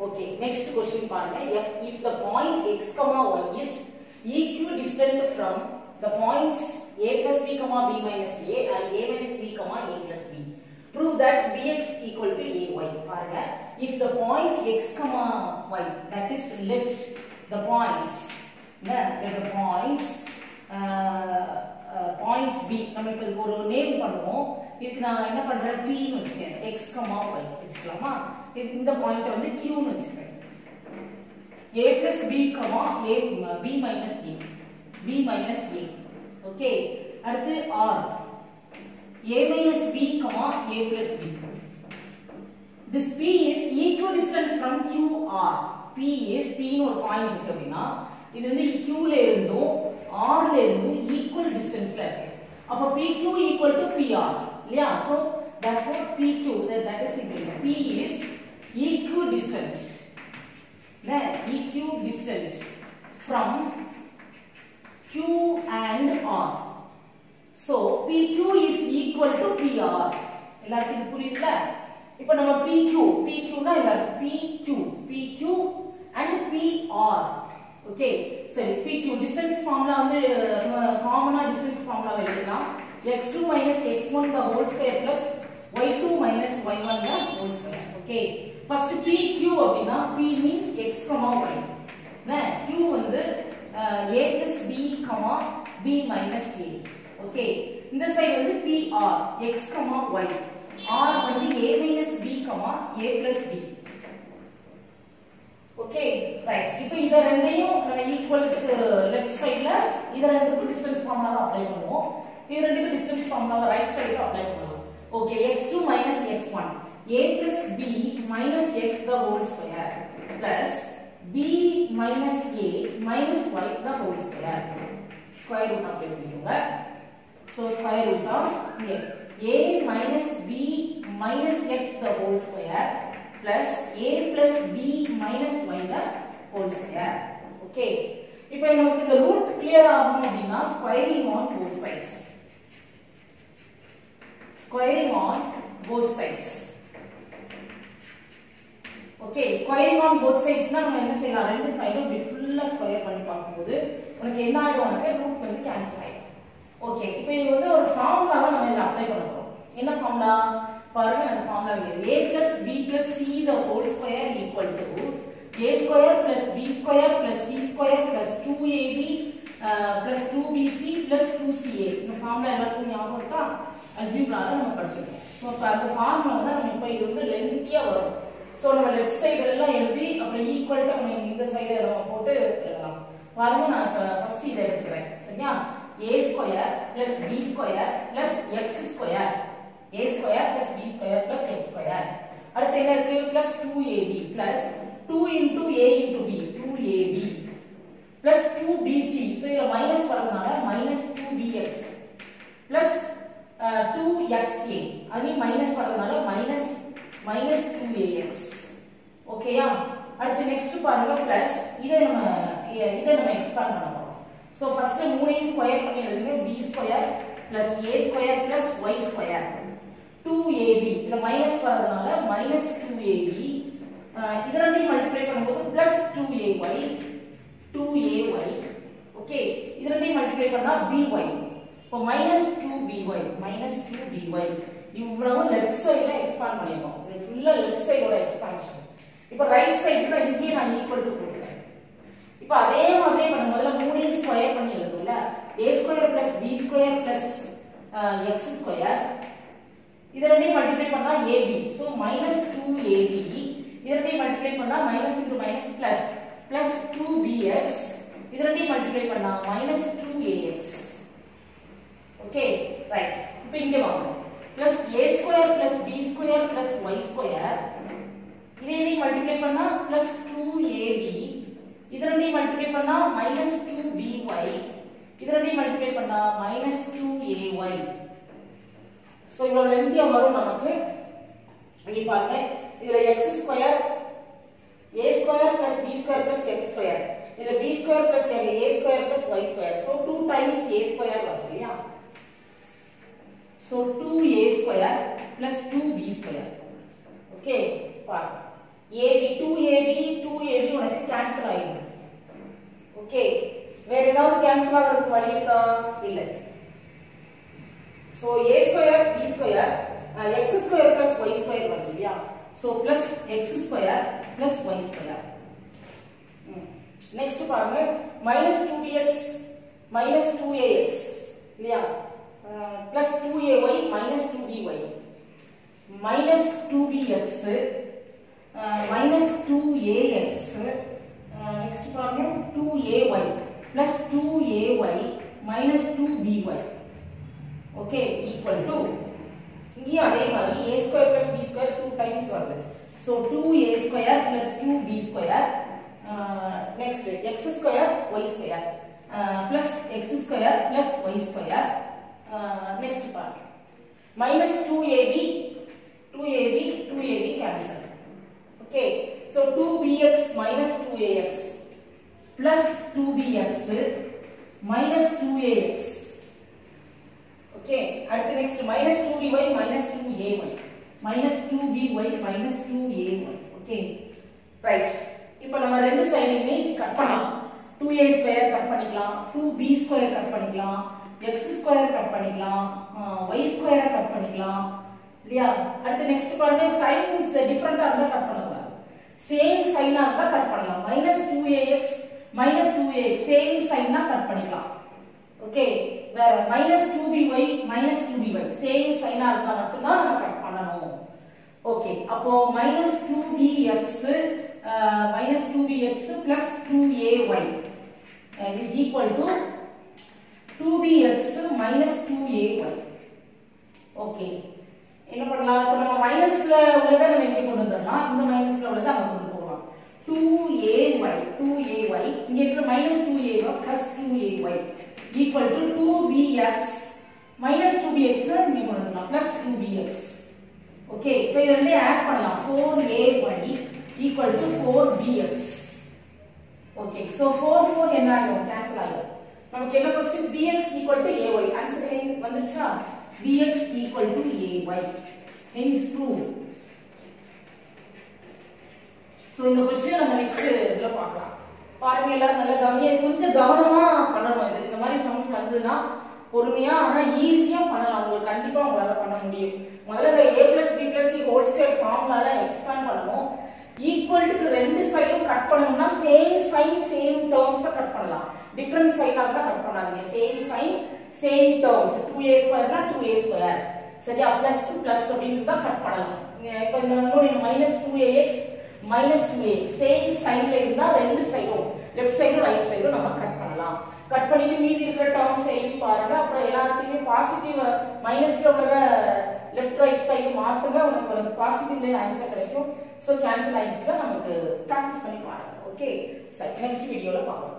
Okay, next question பாருங்க. If the point x, y is equidistant from the points a plus b, b minus a and a minus b, a plus b. Prove that bx equal to ay. பாருங்க. If the point x, y, that is let the points points b, நம்ம இப்ப ஒரு name பண்ணுவோம். இதுக்கு நான் என்ன பண்றேன், p ன்னு வெச்சுக்கிறேன். x, y வெச்சுக்கலாமா? இந்த பாயிண்ட் வந்து q ன்னு வெச்சுக்கிறேன். a plus b, b minus a, b minus a. Okay, அடுத்து r, a minus b, a plus b. This p is equidistant from qr. p is p ன்னு ஒரு point இருக்கு அப்படினா இது வந்து q ல இருந்தும் r ல இருந்தும் ஈக்குவல் டிஸ்டன்ஸ்ல இருக்கு. அப்ப pq equal to pr இல்லையா? So therefore pq, that is equal to p is equidistant, equidistant from q and r. So pq is equal to pr. எல்லாருக்கும் புரியுதுல? இப்போ நம்ம pq னா எல்லாரும் pq and pr. ஓகே, சரி, pq distance formula வந்து காமனா distance formula எழுதலாம். x2 minus x1 the whole square plus y2 minus y1 the whole square. Okay, first pq அப்படினா p means x, y. q வந்து a plus b, b minus a. Okay, இந்த side வந்து pr x, y. r வந்து a minus b, a plus b. Okay, right. இப்போ இத ரெண்டையும் நம்ம ஈக்குவல்க்கு left சைடுல இத ரெண்டுக்கு டிஸ்டன்ஸ் ஃபார்முலாவை அப்ளை பண்ணுவோம். இது ரெண்டுக்கு டிஸ்டன்ஸ் ஃபார்முலாவை ரைட் சைடுல அப்ளை பண்ணுவோம். Okay, x2 minus x1 a plus b minus x the whole square plus b minus a minus y the whole square. Square root apply பண்ணிடுங்க. So square root of a minus b minus x the whole square plus a plus b minus y the whole square. Okay, இப்போ நமக்கு இந்த route clear ஆகணும் அப்படினா squaring on both sides. Squaring on both sides. Okay, squaring on both sides னா நம்ம என்ன செய்யலாம், ரெண்டு சைடும் இப்படி ஃபுல்லா ஸ்கொயர் பண்ணி பார்க்கும்போது உங்களுக்கு என்ன ஆகும், உங்களுக்கு ரூட் வந்து கேன்சல் ஆயிடும். ஓகே, இப்போ இது வந்து ஒரு ஃபார்முலாவை நம்ம இத அப்ளை பண்ண போறோம். என்ன ஃபார்முலா பாருங்க, அந்த ஃபார்முலா இருக்கு. a plus b plus c the whole square equal to a square plus b square plus c square plus 2ab plus 2bc plus 2ca. இந்த ஃபார்முலா எல்லாருக்கும் ஞாபகம் இருக்கா? அல்ஜிப்ரால நம்ம படிச்சிருக்கோம். சோ அந்த ஃபார்முலா வந்து நம்ம இப்போ இது வந்து லென்த்தியா வரும். சோ நம்ம லெஃப்ட் சைடு எல்லாம் எழுதி அப்புறம் ஈக்குவல் டு நம்ம இந்த சைடு நம்ம போட்டு எழுதலாம். பாருங்க, நான் இப்ப ஃபர்ஸ்ட் இத எடுத்துக்கிறேன். சரியா? a square plus b square plus x square, a square plus b square plus x square. அடுத்து என்ன இருக்கு? plus 2ab plus 2 into a into b, 2ab plus 2bc. so இதுல மைனஸ் வரதுனால minus 2bx plus 2xa. அது minus வரதுனால minus 2ax. ஓகேயா? அடுத்து next பாருங்க பிளஸ் இதை நம்ம எக்ஸ்பாண்ட் பண்ண போறோம். So first மூணையும் ஸ்கொயர் பண்ணி எழுதுங்க. b square plus a square plus y square 2ab. இதுல மைனஸ் வரதுனால minus 2ab. இது ரெண்டையும் மல்டிப்ளை பண்ணும்போது plus 2ay. ஓகே, இது ரெண்டையும் மல்டிப்ளை பண்ணா by. இப்போ minus 2by. இவ்வளவு லெஃப்ட் சைடுல எக்ஸ்பாண்ட் பண்ணிரோம். இது ஃபுல்லா லெஃப்ட் சைடோட எக்ஸ்பான்ஷன். இப்போ ரைட் சைடுல இங்கே நான் ஈக்குவல் டு போடுறேன். இப்போ அதே மாதிரி பண்ண முதல்ல மூணையும் ஸ்கொயர் பண்ணி எழுதுவோம்ல. a square plus b square plus x square. இது ரெண்டையும் மல்டிப்ளை பண்ணா ab. so minus 2ab. இது ரெண்டையும் மல்டிப்ளை பண்ணா minus into minus plus 2bx. இது ரெண்டையும் மல்டிப்ளை பண்ணா minus 2ax. Okay, right. இப்போ இங்க வாங்க. plus a square plus b square plus y square. இதையும் மல்டிப்ளை பண்ணா plus 2ab. இது ரெண்டையும் மல்டிப்ளை பண்ணா minus 2by. இது ரெண்டையும் மல்டிப்ளை பண்ணா minus 2ay. சோ இவ்வளவு லென்த்தியா வரும் நமக்கு. இங்க பாருங்க, இதுல x square a square plus b square plus x square. இதுல b square plus a square plus y square. So 2 times a square வருதுயா. So 2a square plus 2b square. Okay, பாருங்க. AB 2AB உனக்கு cancel ஆயிடும். Okay, வேற ஏதாவது cancel ஆகிறதுக்கு வழி இருக்கா? இல்ல. So a square b square x square plus y square வருது இல்லையா? So plus x square plus y square. Next பாருங்க minus 2bx minus 2ax இல்லையா? plus 2ay minus 2by minus 2bx minus 2ax next பாருங்க 2ay plus 2ay minus 2by okay equal to இங்க அதே மாதிரி a square plus b square 2 times வருது. so 2a square plus 2b square next x square y square plus x square plus y square next part minus 2ab cancel. Okay, so 2bx minus 2ax plus 2bx minus 2ax. Okay, அடுத்து next minus 2by minus 2ay minus 2by minus 2ay. Okay, right. இப்போ நம்ம ரெண்டு சைடையுமே cut பண்ணலாம். 2a square cut பண்ணிக்கலாம், 2b square cut பண்ணிக்கலாம், x square cut பண்ணிக்கலாம், y square cut பண்ணிக்கலாம் இல்லையா? அடுத்து நெக்ஸ்ட் பாருங்க சைன்ஸ் டிஃபரண்டா இருந்தா கட் பண்ணலாம். சேம் சைனா இருந்தா கட் பண்ணலாம். -2ax -2ax same China cut பண்ணிக்கலாம். ஓகே, வேற -2by -2by சேம் சைனா இருந்தா மட்டும் தான் நம்ம கட் பண்ணனும். ஓகே, அப்போ -2bx plus 2ay is equal to 2bx minus 2ay. Okay, என்ன பண்ணலாம்? இப்போ நம்ம மைனஸ்ல உள்ளத நம்ம இங்க கொண்டு வந்துடலாம், இந்த மைனஸ்ல உள்ளத அங்க கொண்டு போகலாம். 2ay இங்க இருக்கிற -2ay plus 2ay equal to 2bx minus 2bx இங்க கொண்டு வந்துடலாம் plus 2bx. ஓகே, சோ இத ரெண்டையும் ஆட் பண்ணலாம். 4ay equal to 4bx. Okay, so 4 என்ன ஆகும்? கேன்சல் ஆகும். நமக்கு என்ன question bx equal to ay answer வந்துச்சா? bx equal to ay hence true. So இந்த क्वेश्चन நம்ம நெக்ஸ்ட் இதுல பார்க்கலாம். பாருங்க எல்லாரும் நல்லா கவனிங்க, கொஞ்சம் கவனமா பண்ணணும். இது இந்த மாதிரி சம்ஸ் வந்ததுனா பொறுமையா ஆனா ஈஸியா பண்ணலாம். உங்களுக்கு கண்டிப்பா உங்களால பண்ண முடியும். முதல்ல இந்த a plus b plus c whole square ஃபார்முலால எக்ஸ்பாண்ட் பண்ணனும். ஈக்குவல் டு ரெண்டு சைடும் கட் பண்ணனும்னா same sign same terms cut பண்ணலாம். டிஃபரண்ட் சைனா இருந்தா கட் பண்ணாதீங்க. Same sign same terms 2a ஸ்கொயர்னா 2a ஸ்கொயர் சரியா? பிளஸ் பிளஸ் அப்படினு தான் கட் பண்ணலாம். இப்போ இன்னொரு -2ax -2a சேம் சைன்ல இருந்தா ரெண்டு சைடும் லெஃப்ட் சைடும் ரைட் சைடும் நம்ம கட் பண்ணலாம். கட் பண்ணிட்டு மீதி இருக்கிற டேர்ம்ஸ் எழுதி பாருங்க. அப்புறம் எல்லாத்தையுமே பாசிட்டிவ் மைனஸ்ல உள்ள லெஃப்ட் ரைட் சைடு மாத்துங்க, உங்களுக்கு பாசிட்டிவ்ல ஆன்சர் கிடைக்கும். சோ கேன்சல் ஆயிடுச்சுன்னா நமக்கு பிராக்டீஸ் பண்ணி பாருங்க. ஓகே, சரி நெக்ஸ்ட் வீடியோல பார்க்கலாம்.